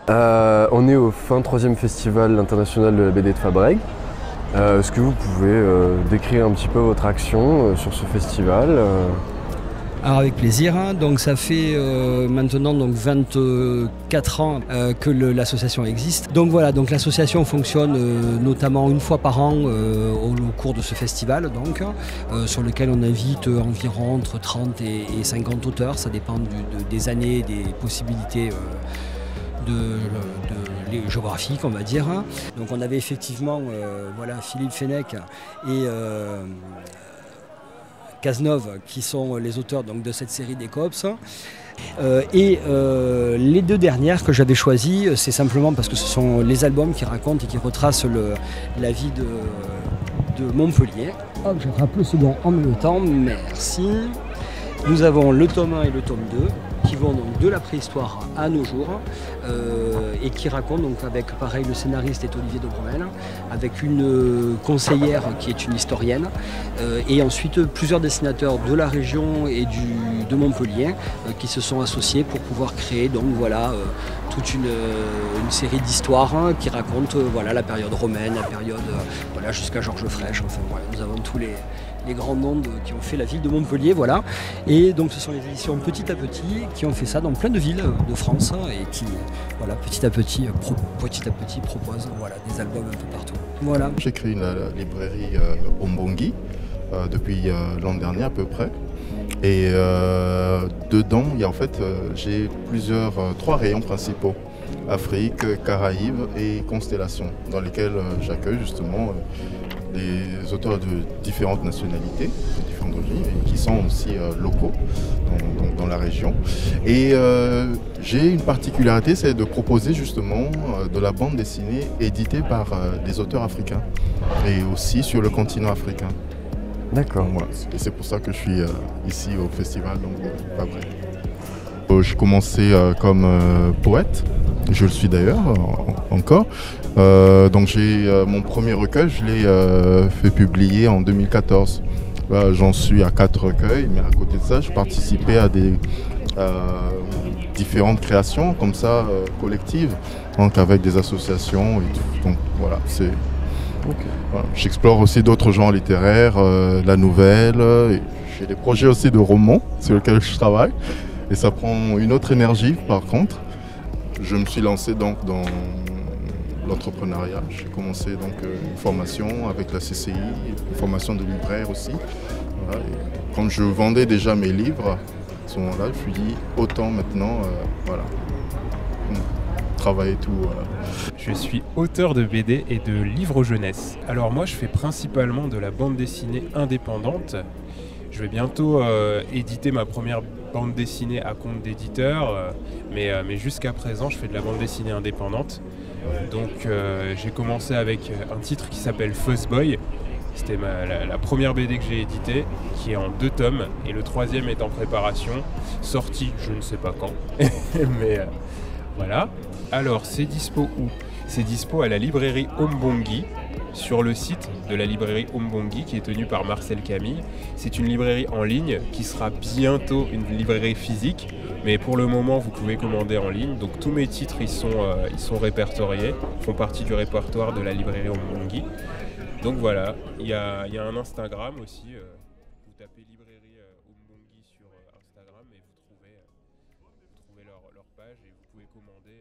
On est au fin 3e festival international de la BD de Fabrègues. Est-ce que vous pouvez décrire un petit peu votre action sur ce festival Alors avec plaisir, donc ça fait maintenant donc 24 ans que l'association existe. Donc voilà, donc l'association fonctionne notamment une fois par an au cours de ce festival, donc, sur lequel on invite environ entre 30 et 50 auteurs, ça dépend des années, des possibilités géographiques, on va dire. Donc on avait effectivement voilà, Philippe Fenech et Cazeneuve, qui sont les auteurs donc, de cette série des Cops. Les deux dernières que j'avais choisies, c'est simplement parce que ce sont les albums qui racontent et qui retracent la vie de Montpellier. Hop, je rattrape le second en même temps, merci. Nous avons le tome 1 et le tome 2 qui vont donc de la préhistoire à nos jours et qui racontent donc avec pareil le scénariste est Olivier de Bromel, avec une conseillère qui est une historienne et ensuite plusieurs dessinateurs de la région et de Montpellier qui se sont associés pour pouvoir créer donc voilà toute une série d'histoires qui racontent voilà la période romaine, la période voilà jusqu'à Georges Frêche. Enfin voilà, nous avons tous les grands noms qui ont fait la ville de Montpellier, voilà. Et donc ce sont les éditions Petit à Petit qui ont fait ça dans plein de villes de France et qui, voilà, petit à petit proposent voilà, des albums un peu partout. Voilà. J'ai créé une librairie Ombongi depuis l'an dernier à peu près. Et dedans, il y a en fait, j'ai trois rayons principaux. Afrique, Caraïbes et Constellations, dans lesquels j'accueille justement des auteurs de différentes nationalités, de différentes origines, et qui sont aussi locaux dans la région. Et j'ai une particularité, c'est de proposer justement de la bande dessinée éditée par des auteurs africains, et aussi sur le continent africain. D'accord. Voilà. Et c'est pour ça que je suis ici au festival Fabrègues. J'ai commencé comme poète, je le suis d'ailleurs encore. Donc j'ai mon premier recueil, je l'ai fait publier en 2014. J'en suis à 4 recueils, mais à côté de ça, je participais à des différentes créations comme ça, collectives, donc avec des associations et tout. Donc voilà, c'est. Okay. Voilà. J'explore aussi d'autres genres littéraires, la nouvelle. J'ai des projets aussi de romans sur lesquels je travaille. Et ça prend une autre énergie par contre. Je me suis lancé donc dans l'entrepreneuriat. J'ai commencé donc une formation avec la CCI, une formation de libraire aussi. Voilà. Et quand je vendais déjà mes livres, à ce moment-là, je me suis dit autant maintenant voilà, travailler tout. Je suis auteur de BD et de livres jeunesse. Alors moi je fais principalement de la bande dessinée indépendante. Je vais bientôt éditer ma première bande dessinée à compte d'éditeur, mais jusqu'à présent je fais de la bande dessinée indépendante. Donc j'ai commencé avec un titre qui s'appelle Fuzzboy. C'était la première BD que j'ai éditée, qui est en 2 tomes, et le 3e est en préparation, sorti je ne sais pas quand, mais voilà. Alors c'est dispo où ? C'est dispo à la librairie Ombongi, sur le site de la librairie Ombongi qui est tenue par Marcel Camille. C'est une librairie en ligne qui sera bientôt une librairie physique, mais pour le moment vous pouvez commander en ligne. Donc tous mes titres ils sont répertoriés, font partie du répertoire de la librairie Ombongi. Donc voilà, il y a un Instagram aussi, vous tapez librairie Ombongi sur Instagram et vous trouvez leur page et vous pouvez commander.